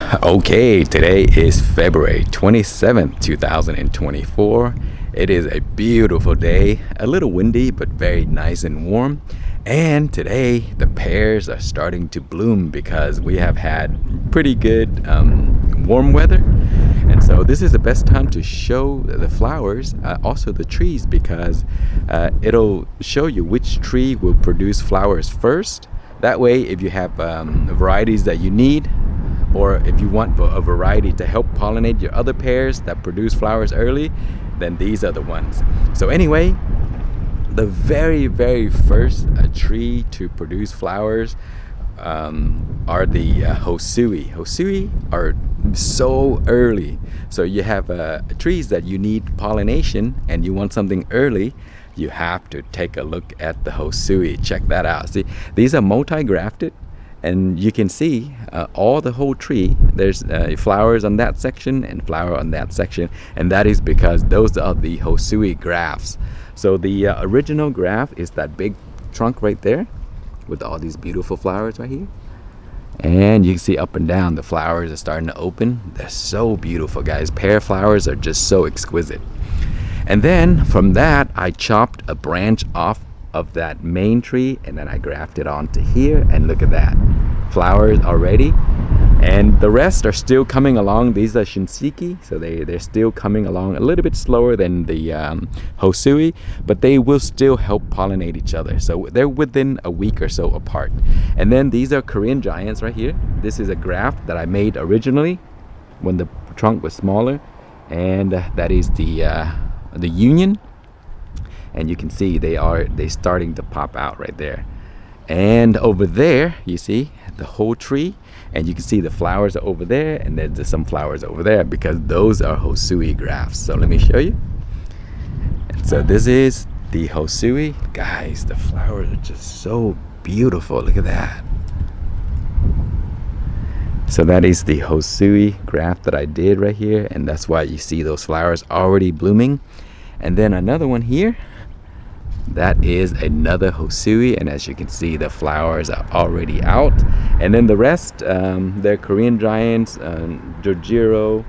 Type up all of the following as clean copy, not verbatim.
Okay, today is February 27th, 2024. It is a beautiful day, a little windy, but very nice and warm. And today, the pears are starting to bloom because we have had pretty good warm weather. And so this is the best time to show the flowers, also the trees, because it'll show you which tree will produce flowers first. That way, if you have varieties that you need, or if you want a variety to help pollinate your other pears that produce flowers early, then these are the ones. So anyway, the very first tree to produce flowers are the Hosui. Hosui are so early. So you have trees that you need pollination and you want something early, you have to take a look at the Hosui. Check that out. See, these are multi-grafted. And you can see all the whole tree. There's flowers on that section and flower on that section, and that is because those are the Hosui grafts. So the original graft is that big trunk right there with all these beautiful flowers right here. And you can see up and down the flowers are starting to open. They're so beautiful, guys. Pear flowers are just so exquisite. And then from that, I chopped a branch off of that main tree, and then I grafted onto here, and look at that, flowers already. And the rest are still coming along. These are Shinseiki, so they're still coming along a little bit slower than the Hosui, but they will still help pollinate each other. So they're within a week or so apart. And then these are Korean giants right here. This is a graft that I made originally when the trunk was smaller, and that is the union. And you can see they're starting to pop out right there. And over there, you see the whole tree, and you can see the flowers are over there, and there's some flowers over there because those are Hosui grafts. So let me show you. And so this is the Hosui. Guys, the flowers are just so beautiful. Look at that. So that is the Hosui graft that I did right here, and that's why you see those flowers already blooming. And then another one here, that is another Hosui, and as you can see, the flowers are already out. And then the rest, they're Korean giants, Chojuro,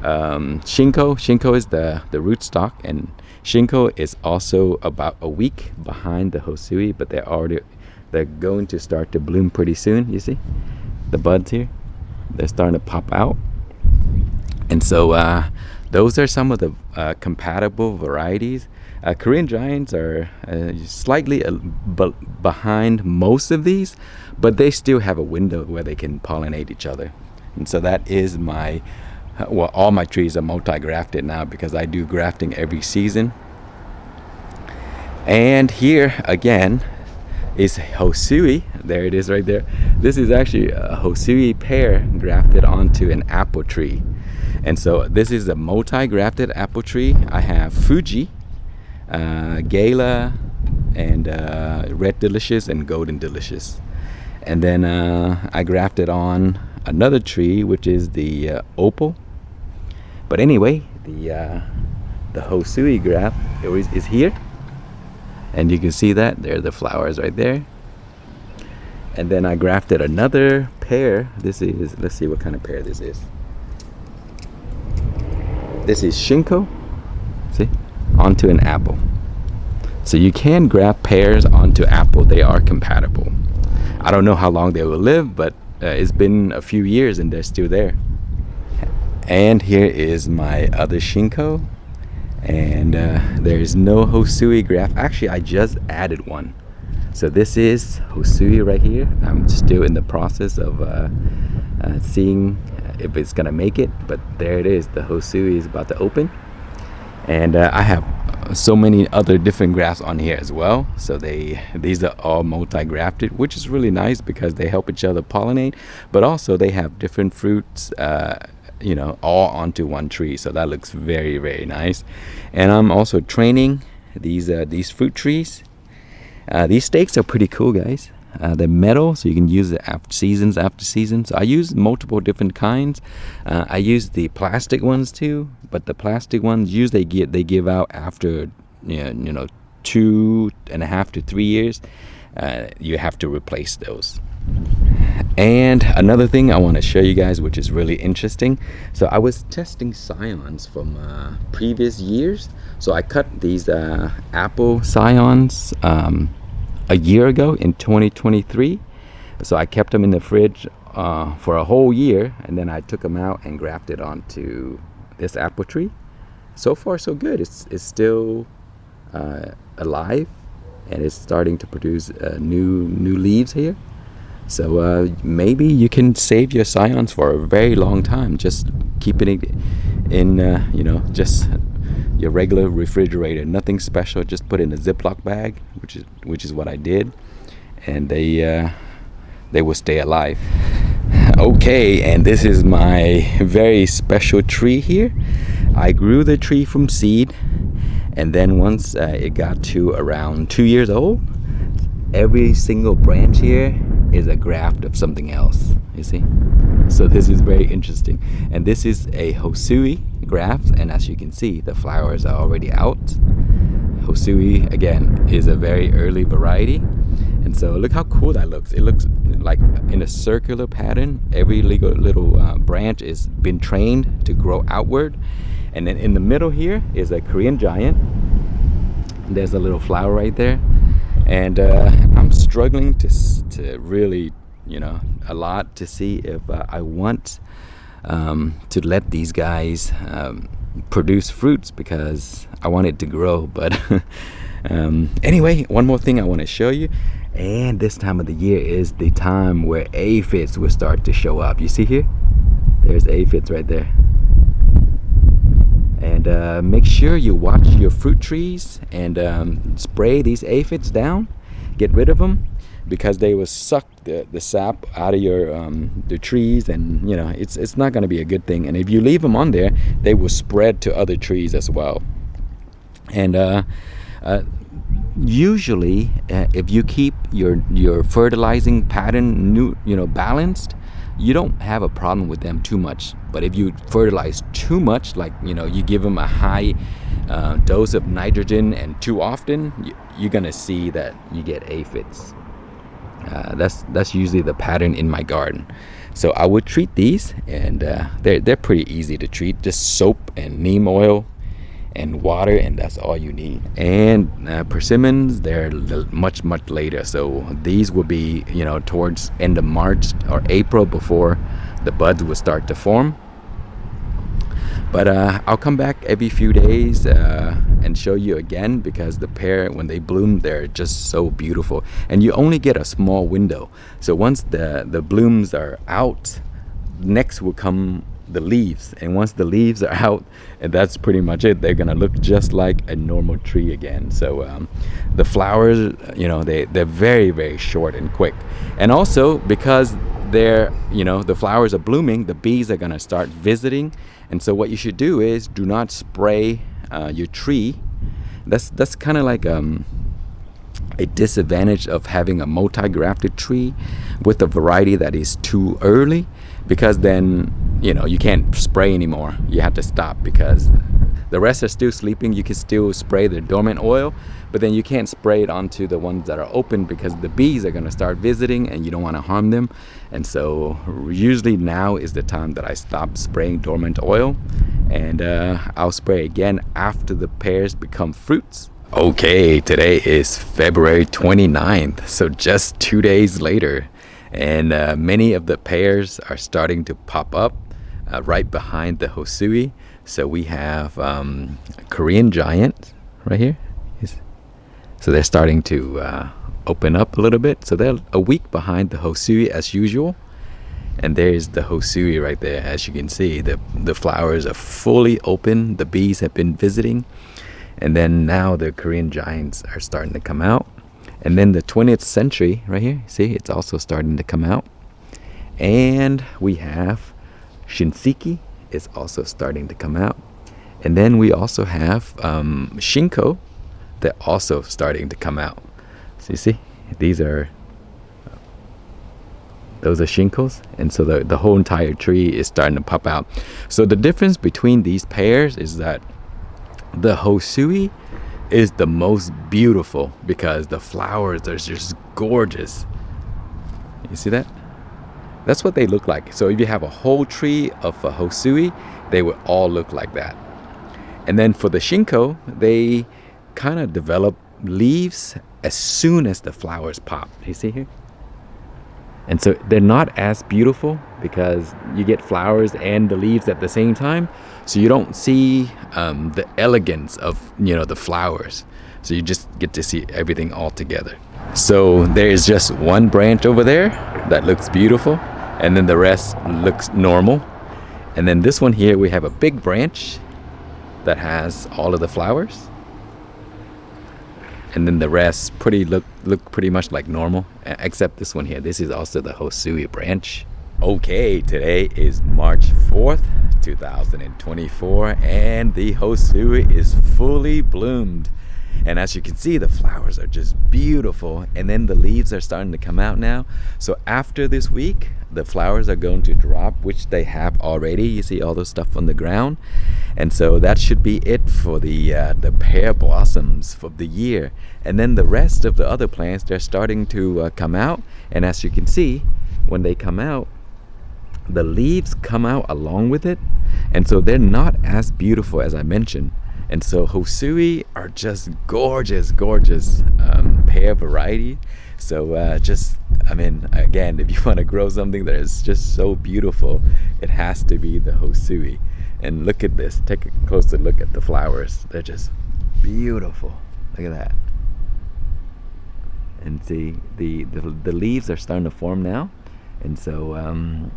Shinko. Shinko is the rootstock, and Shinko is also about a week behind the Hosui, but they're going to start to bloom pretty soon. You see the buds here, they're starting to pop out. And so those are some of the compatible varieties. Korean giants are slightly behind most of these, but they still have a window where they can pollinate each other. And so that is all my trees are multi-grafted now because I do grafting every season. And here again is Hosui. There it is right there. This is actually a Hosui pear grafted onto an apple tree. And so this is a multi-grafted apple tree. I have Fuji, Gala, and Red Delicious and Golden Delicious. And then I grafted on another tree, which is the Opal. But anyway, the Hosui graft is here. And you can see that there are the flowers right there. And then I grafted another pear. This is, let's see what kind of pear this is. This is Shinko, see, onto an apple. So you can graft pears onto apple. They are compatible. I don't know how long they will live, but it's been a few years and they're still there. And here is my other Shinko. And there is no Hosui graft. Actually, I just added one. So this is Hosui right here. I'm still in the process of seeing if it's gonna make it, but there it is. The Hosui is about to open, and I have so many other different grafts on here as well. So these are all multi-grafted, which is really nice because they help each other pollinate, but also they have different fruits, all onto one tree. So that looks very nice. And I'm also training these fruit trees. These stakes are pretty cool, guys. They're metal, so you can use it after season. So I use multiple different kinds. I use the plastic ones too, but the plastic ones usually they give out after 2.5 to 3 years. You have to replace those. And another thing I want to show you guys, which is really interesting. So I was testing scions from previous years. So I cut these apple scions a year ago in 2023. So I kept them in the fridge for a whole year, and then I took them out and grafted onto this apple tree. So far so good. It's still alive, and it's starting to produce new leaves here. So maybe you can save your scions for a very long time, just keeping it in just your regular refrigerator. Nothing special, just put it in a Ziploc bag, which is what I did, and they will stay alive. Okay, and this is my very special tree here. I grew the tree from seed, and then once it got to around 2 years old, every single branch here is a graft of something else, you see. So this is very interesting, and this is a Hosui graft, and as you can see, the flowers are already out. Hosui again is a very early variety, and so look how cool that looks. It looks like in a circular pattern. Every little branch is been trained to grow outward, and then in the middle here is a Korean giant. There's a little flower right there. And I'm struggling to really, a lot to see if I want to let these guys produce fruits, because I want it to grow. But anyway, one more thing I want to show you. And this time of the year is the time where aphids will start to show up. You see here? There's aphids right there. And make sure you watch your fruit trees and spray these aphids down. Get rid of them, because they will suck the sap out of your the trees, and it's not going to be a good thing. And if you leave them on there, they will spread to other trees as well. And usually, if you keep your fertilizing pattern balanced, you don't have a problem with them too much. But if you fertilize too much, like you give them a high dose of nitrogen and too often, you're gonna see that you get aphids. That's usually the pattern in my garden. So I would treat these, and they're pretty easy to treat. Just soap and neem oil and water, and that's all you need. And persimmons, they're much later, so these will be towards end of March or April, before the buds will start to form. But I'll come back every few days and show you again, because the pear, when they bloom, they're just so beautiful, and you only get a small window. So once the blooms are out, next will come the leaves, and once the leaves are out, and that's pretty much it, they're gonna look just like a normal tree again. So the flowers, they're very short and quick, and also because they're the flowers are blooming, the bees are gonna start visiting. And so what you should do is do not spray your tree. That's kind of like a disadvantage of having a multi-grafted tree with a variety that is too early, because then you can't spray anymore. You have to stop, because the rest are still sleeping. You can still spray the dormant oil, but then you can't spray it onto the ones that are open, because the bees are going to start visiting and you don't want to harm them. And so usually now is the time that I stop spraying dormant oil, and I'll spray again after the pears become fruits. Okay, today is February 29th, so just 2 days later, and many of the pears are starting to pop up right behind the Hosui. So we have a Korean giant right here. So they're starting to open up a little bit. So they're a week behind the Hosui as usual. And there's the Hosui right there. As you can see, the flowers are fully open. The bees have been visiting. And then now the Korean giants are starting to come out. And then the 20th century right here, see, it's also starting to come out. And we have Shinseiki is also starting to come out. And then we also have Shinko, they're also starting to come out. So you see, those are Shinkos, and so the whole entire tree is starting to pop out. So the difference between these pears is that the Hosui is the most beautiful, because the flowers are just gorgeous. You see that? That's what they look like. So if you have a whole tree of Hosui, they would all look like that. And then for the Shinko, they kind of develop leaves as soon as the flowers pop. You see here? And so they're not as beautiful because you get flowers and the leaves at the same time. So you don't see the elegance of, the flowers. So you just get to see everything all together. So there is just one branch over there that looks beautiful, and then the rest looks normal. And then this one here, we have a big branch that has all of the flowers. And then the rest look pretty much like normal, except this one here. This is also the Hosui branch. Okay, today is March 4th, 2024, and the Hosui is fully bloomed. And as you can see, the flowers are just beautiful, and then the leaves are starting to come out now. So after this week, the flowers are going to drop, which they have already. You see all the stuff on the ground. And so that should be it for the pear blossoms of the year. And then the rest of the other plants, they're starting to come out. And as you can see, when they come out, the leaves come out along with it. And so they're not as beautiful as I mentioned. And so Hosui are just gorgeous pear variety. So again, if you want to grow something that is just so beautiful, it has to be the Hosui. And look at this. Take a closer look at the flowers. They're just beautiful. Look at that. And see, the leaves are starting to form now. And so,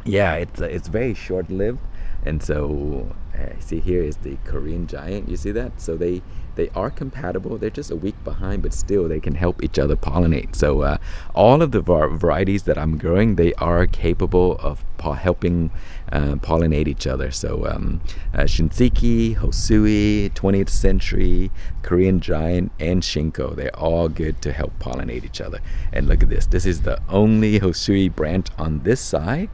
it's very short-lived. And so, see here is the Korean giant. You see that? So they are compatible. They're just a week behind, but still they can help each other pollinate. So all of the varieties that I'm growing, they are capable of helping pollinate each other. So Shinseiki, Hosui, 20th century, Korean giant, and Shinko, they're all good to help pollinate each other. And look at this. This is the only Hosui branch on this side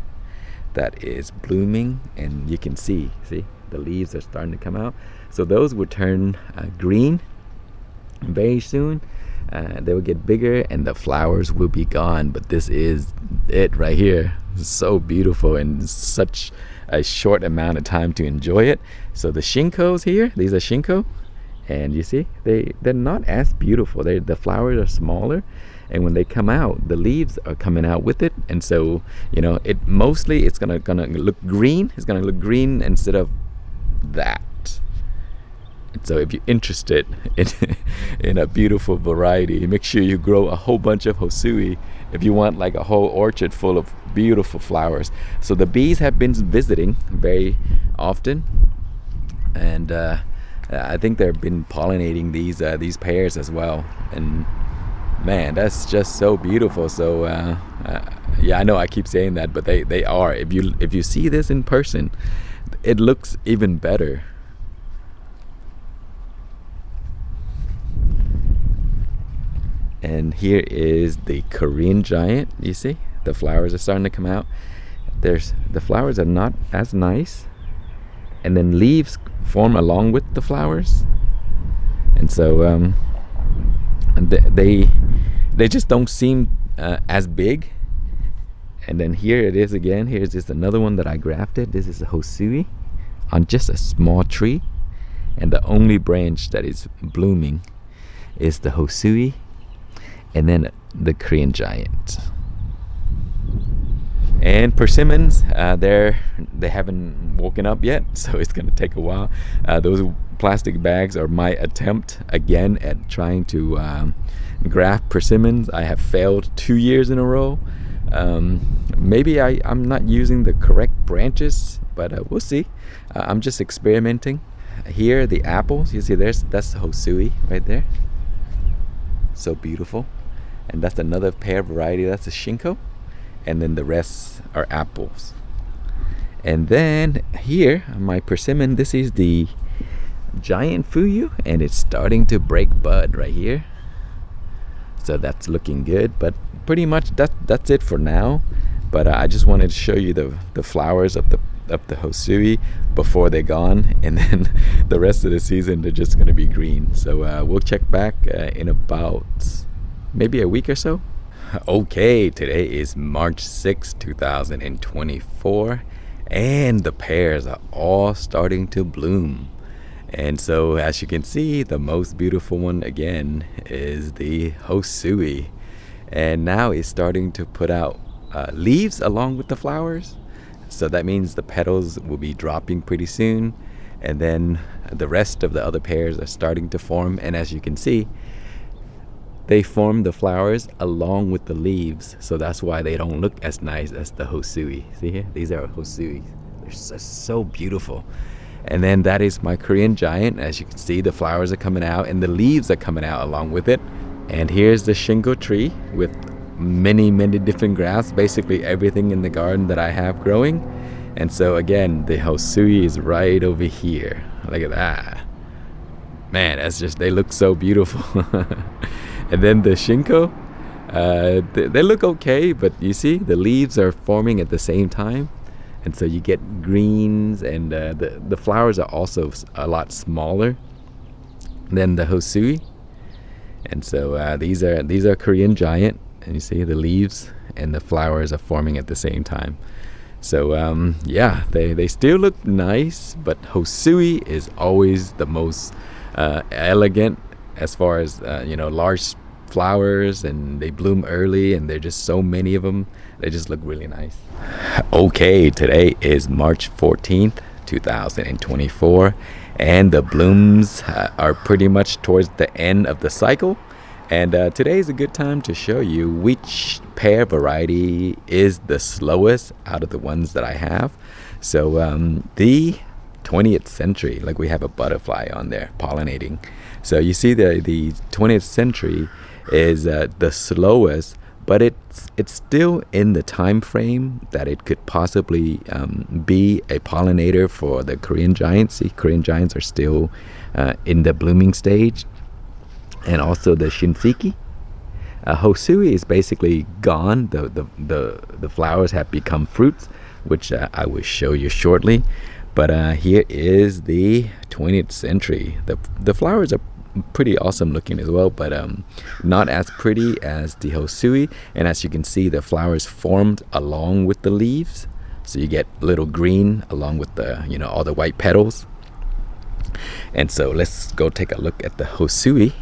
that is blooming, and you can see the leaves are starting to come out. So those will turn green very soon. They will get bigger and the flowers will be gone, but this is it right here. It's so beautiful in such a short amount of time to enjoy it. So the Shinkos here, these are Shinko, and you see they're not as beautiful. The flowers are smaller, and when they come out, the leaves are coming out with it. And so it's gonna look green. It's gonna look green instead of that. And so if you're interested in a beautiful variety, make sure you grow a whole bunch of Hosui if you want like a whole orchard full of beautiful flowers. So the bees have been visiting very often, and I think they've been pollinating these pears as well. And man, that's just so beautiful. So I know I keep saying that, but they are. If you see this in person, it looks even better. And here is the Korean giant. You see the flowers are starting to come out. The flowers are not as nice, and then leaves form along with the flowers. And so they just don't seem as big. And then here it is again. Here's just another one that I grafted. This is a Hosui on just a small tree, and the only branch that is blooming is the Hosui, and then the Korean giant. And persimmons, they haven't woken up yet, so it's gonna take a while. Those plastic bags are my attempt again at trying to graft persimmons. I have failed 2 years in a row. Maybe I'm not using the correct branches, but we'll see. I'm just experimenting. Here, the apples, you see that's the Hosui right there. So beautiful. And that's another pear variety, that's a Shinko. And then the rest are apples. And then here, my persimmon, this is the giant Fuyu, and it's starting to break bud right here. So that's looking good, but pretty much that's it for now. But I just wanted to show you the flowers of the Hosui before they're gone, and then the rest of the season they're just gonna be green. So we'll check back in about maybe a week or so. Okay, today is March 6, 2024, and the pears are all starting to bloom. And so, as you can see, the most beautiful one again is the Hosui. And now it's starting to put out leaves along with the flowers. So that means the petals will be dropping pretty soon. And then the rest of the other pears are starting to form. And as you can see, they form the flowers along with the leaves, so that's why they don't look as nice as the Hosui. See here? These are Hosui. They're so beautiful. And then that is my Korean giant. As you can see, the flowers are coming out and the leaves are coming out along with it. And here's the Shinko tree with many different grafts, basically everything in the garden that I have growing. And so again, the Hosui is right over here. Look at that. Man, they look so beautiful. And then the Shinko, they look okay, but you see the leaves are forming at the same time. And so you get greens, and the flowers are also a lot smaller than the Hosui. And so these are Korean giant, and you see the leaves and the flowers are forming at the same time. So yeah, they still look nice, but Hosui is always the most elegant as far as large flowers, and they bloom early, and there's just so many of them. They just look really nice. Okay, today is March 14th, 2024, and the blooms are pretty much towards the end of the cycle. And today is a good time to show you which pear variety is the slowest out of the ones that I have. So the 20th century, like we have a butterfly on there pollinating. So you see the 20th century is the slowest, but it's still in the time frame that it could possibly be a pollinator for the Korean giants. See, Korean giants are still in the blooming stage, and also the Shinseiki. Hosui is basically gone. The flowers have become fruits, which I will show you shortly. But here is the 20th century. The flowers are pretty awesome looking as well, but not as pretty as the Hosui. And as you can see, the flowers formed along with the leaves, so you get little green along with the all the white petals. And so let's go take a look at the Hosui.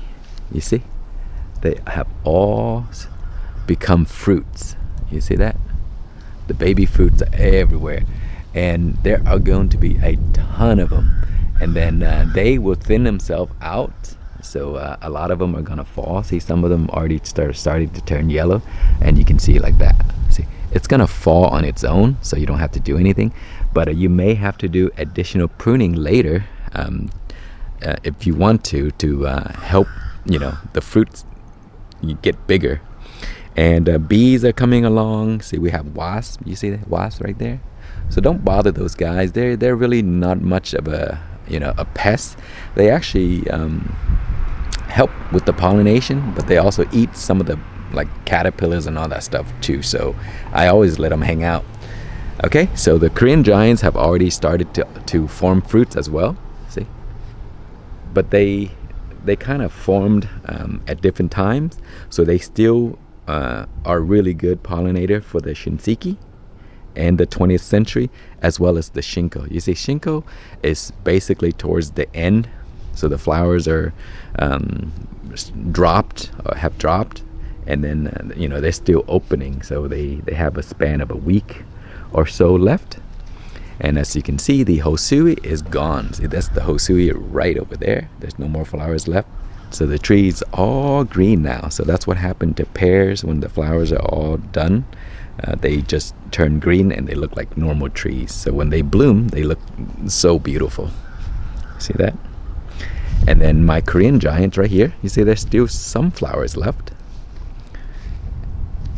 You see, they have all become fruits. You see that? The baby fruits are everywhere, and there are going to be a ton of them. And then they will thin themselves out. So a lot of them are gonna fall. See, some of them already starting to turn yellow, and you can see it like that. See, it's gonna fall on its own, so you don't have to do anything. But you may have to do additional pruning later if you want to help the fruits get bigger. And bees are coming along. See, we have wasps. You see the wasps right there? So don't bother those guys. They're really not much of a pest. They actually help with the pollination, but they also eat some of the caterpillars and all that stuff too. So I always let them hang out. Okay, so the Korean giants have already started to form fruits as well. See, but they kind of formed at different times, so they still are really good pollinator for the Shinseiki and the 20th century, as well as the Shinko. You see, Shinko is basically towards the end, so the flowers are dropped or have dropped, and then they're still opening, so they have a span of a week or so left. And as you can see, the Hosui is gone. See, that's the Hosui right over there. There's no more flowers left. So the tree's all green now. So that's what happened to pears when the flowers are all done. They just turn green and they look like normal trees. So when they bloom, they look so beautiful. See that? And then my Korean giant right here, you see there's still some flowers left.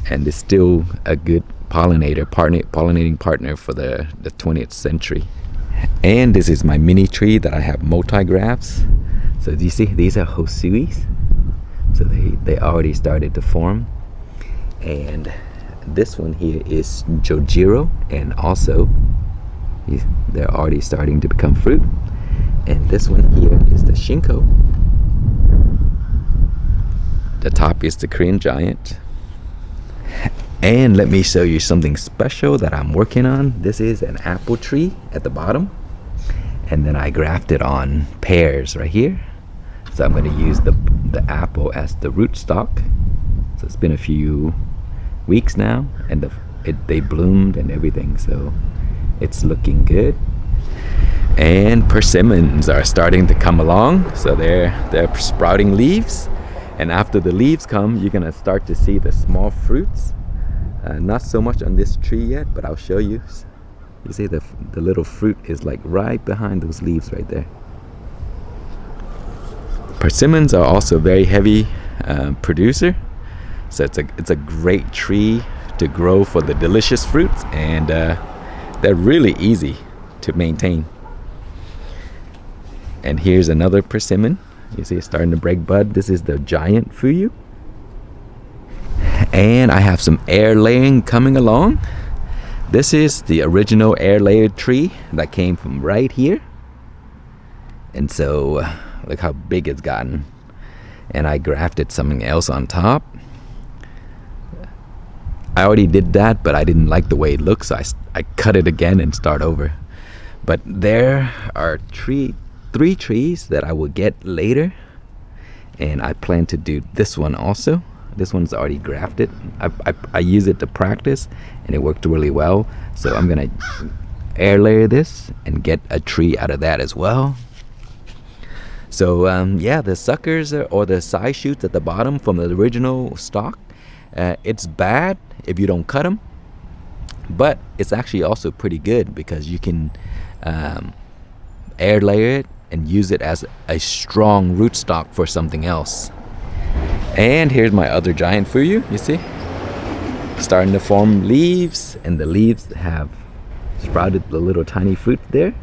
And it's still a good pollinating partner for the 20th century. And this is my mini tree that I have multi-grafts. So do you see, these are Hosuis. So they already started to form. And this one here is Chojuro, and also they're already starting to become fruit. And this one here is the Shinko. The top is the Korean giant. And let me show you something special that I'm working on. This is an apple tree at the bottom, and then I grafted on pears right here. So I'm going to use the apple as the rootstock. So it's been a few weeks now, and they bloomed and everything, so it's looking good. And persimmons are starting to come along, so they're sprouting leaves, and after the leaves come, you're gonna start to see the small fruits. Not so much on this tree yet, but I'll show you. You see the little fruit is like right behind those leaves right there. Persimmons are also a very heavy producer, so it's a great tree to grow for the delicious fruits, and they're really easy to maintain. And here's another persimmon. You see it's starting to break bud. This is the giant Fuyu. And I have some air layering coming along. This is the original air layered tree that came from right here. And so look how big it's gotten. And I grafted something else on top. I already did that, but I didn't like the way it looks, so I cut it again and start over. But there are three trees that I will get later, and I plan to do this one also. This one's already grafted. I use it to practice, and it worked really well. So I'm gonna air layer this and get a tree out of that as well. So yeah, the suckers or the side shoots at the bottom from the original stock, it's bad if you don't cut them, but it's actually also pretty good because you can air layer it and use it as a strong rootstock for something else. And here's my other giant Fuyu, you see? Starting to form leaves, and the leaves have sprouted the little tiny fruit there.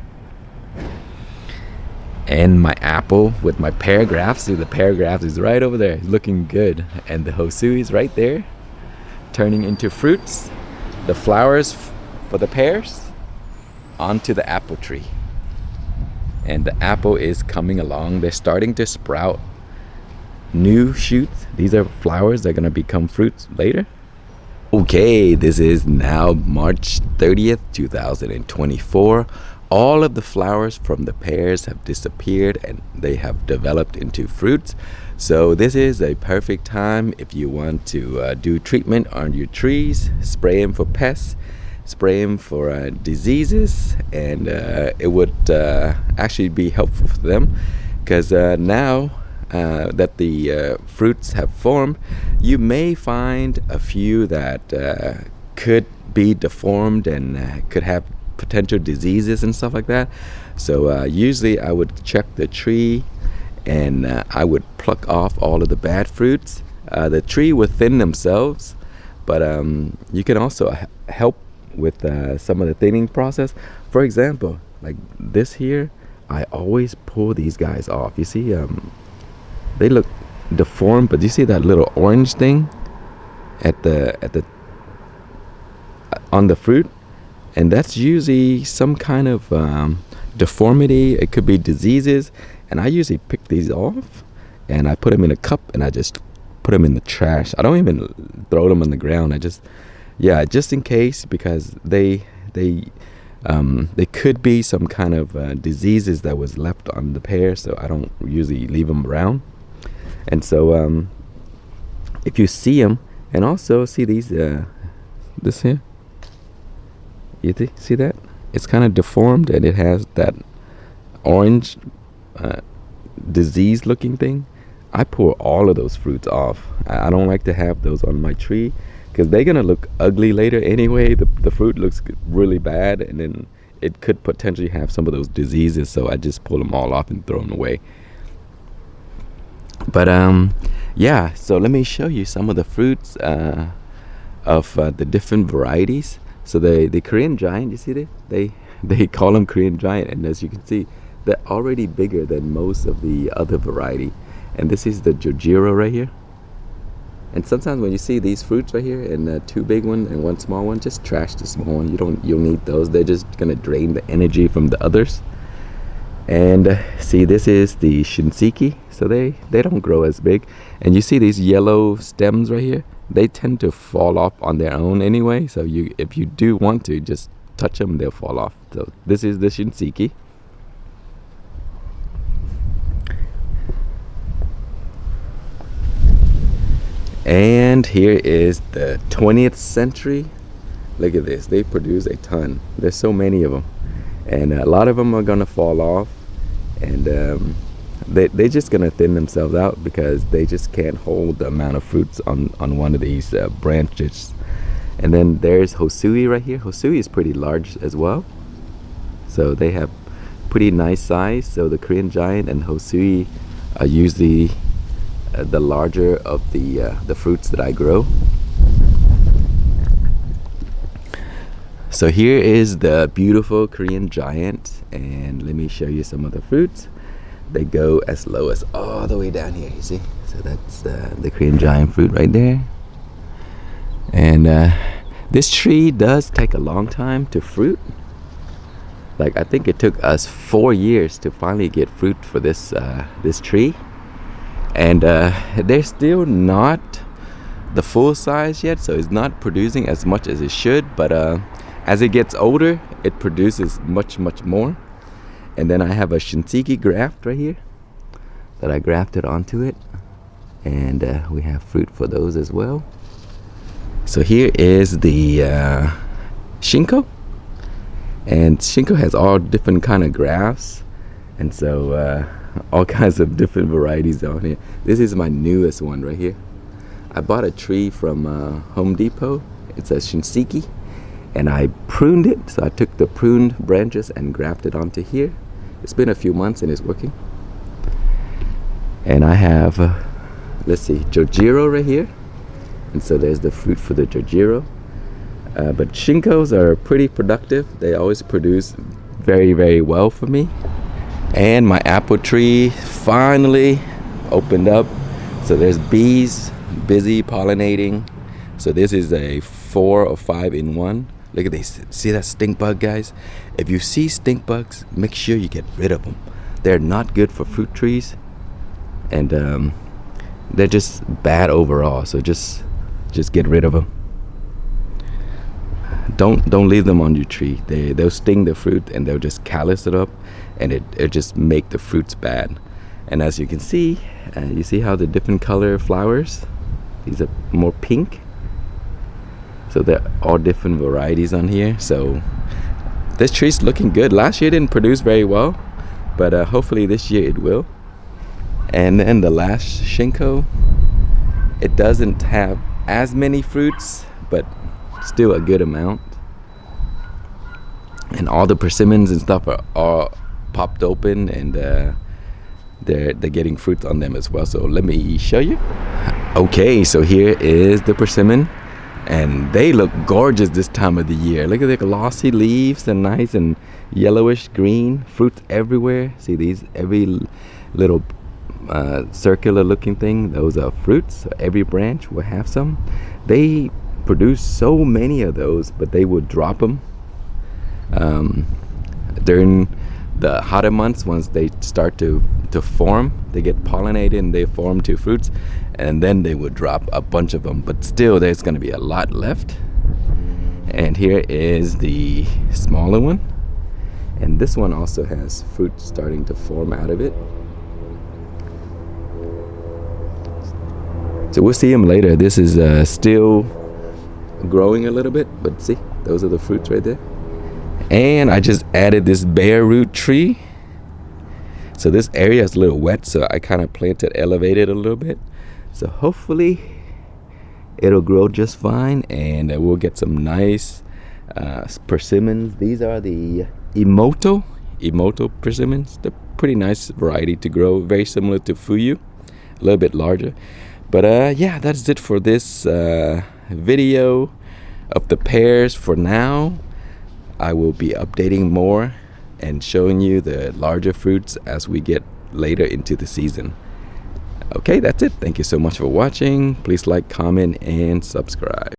And my apple with my pear graft, see the pear graft is right over there, looking good. And the Hosui is right there, turning into fruits. The flowers for the pears onto the apple tree. And the apple is coming along. They're starting to sprout new shoots. These are flowers that are gonna become fruits later. Okay, this is now March 30th, 2024. All of the flowers from the pears have disappeared and they have developed into fruits. So this is a perfect time if you want to do treatment on your trees, spray them for pests, spray them for diseases, and it would actually be helpful for them, because now that the fruits have formed, you may find a few that could be deformed and could have potential diseases and stuff like that. So usually I would check the tree, and I would pluck off all of the bad fruits. The tree will thin themselves, but you can also help with some of the thinning process. For example, like this here, I always pull these guys off. You see, they look deformed, but you see that little orange thing at the on the fruit, and that's usually some kind of deformity. It could be diseases, and I usually pick these off and I put them in a cup and I just put them in the trash. I don't even throw them on the ground. I just, yeah, just in case, because they could be some kind of diseases that was left on the pear, so I don't usually leave them around. And so if you see them, and also see these this here, you see that it's kind of deformed and it has that orange disease looking thing. I pull all of those fruits off. I don't like to have those on my tree because they're gonna look ugly later anyway. The fruit looks really bad, and then it could potentially have some of those diseases, so I just pull them all off and throw them away. But yeah, so let me show you some of the fruits of the different varieties. So the Korean giant, you see they call them Korean giant, and as you can see, they're already bigger than most of the other variety. And this is the Chojuro right here. And sometimes when you see these fruits right here, and two big ones and one small one, just trash the small one. You'll need those. They're just gonna drain the energy from the others. And see, this is the Shinseiki. So they don't grow as big. And you see these yellow stems right here? they tend to fall off on their own anyway. So if you do want to just touch them, they'll fall off. So this is the Shinseiki. And here is the 20th century. Look at this, they produce a ton. There's so many of them, and a lot of them are gonna fall off, and they're just gonna thin themselves out because they just can't hold the amount of fruits on one of these branches. And then there's Hosui right here. Hosui is pretty large as well, so they have pretty nice size. So the Korean giant and Hosui are usually the larger of the fruits that I grow. So here is the beautiful Korean giant, and let me show you some of the fruits. They go as low as all the way down here, you see? So that's the Korean giant fruit right there. And this tree does take a long time to fruit. Like, I think it took us 4 years to finally get fruit for this tree. And they're still not the full size yet, so it's not producing as much as it should, but as it gets older, it produces much more. And then I have a Shinseiki graft right here that I grafted onto it, and we have fruit for those as well. So here is the Shinko, and Shinko has all different kind of grafts, and so all kinds of different varieties on here. This is my newest one right here. I bought a tree from Home Depot. It's a Shinseiki, and I pruned it. So I took the pruned branches and grafted onto here. It's been a few months and it's working. And I have, let's see, Chojuro right here. And so there's the fruit for the Chojuro. But Shinkos are pretty productive. They always produce very well for me. And my apple tree finally opened up. So there's bees busy pollinating. So this is a 4 or 5 in 1. Look at this. See that stink bug, guys? If you see stink bugs, make sure you get rid of them. They're not good for fruit trees, and they're just bad overall. So just get rid of them. Don't leave them on your tree. They'll sting the fruit, and they'll just callus it up, and it just make the fruits bad. And as you can see, you see how the different color flowers? These are more pink. So they're all different varieties on here. So this tree's looking good. Last year it didn't produce very well, but hopefully this year it will. And then the last Shinko, it doesn't have as many fruits, but still a good amount. And all the persimmons and stuff are all popped open, and they're getting fruit on them as well. So let me show you. Okay, so here is the persimmon, and they look gorgeous this time of the year. Look at the glossy leaves and nice and yellowish green, fruits everywhere. See these, every little circular looking thing, those are fruits. So every branch will have some. They produce so many of those, but they will drop them during the hotter months. Once they start to form, they get pollinated and they form to fruits, and then they would drop a bunch of them, but still there's going to be a lot left. And here is the smaller one, and this one also has fruit starting to form out of it. So we'll see them later. This is still growing a little bit, but see, those are the fruits right there. And I just added this bare root tree. So this area is a little wet, so I kind of elevated a little bit. So hopefully it'll grow just fine, and we'll get some nice persimmons. These are the Imoto persimmons. They're pretty nice variety to grow, very similar to Fuyu, a little bit larger. But yeah, that's it for this video of the pears for now. I will be updating more and showing you the larger fruits as we get later into the season. Okay, that's it. Thank you so much for watching. Please like, comment, and subscribe.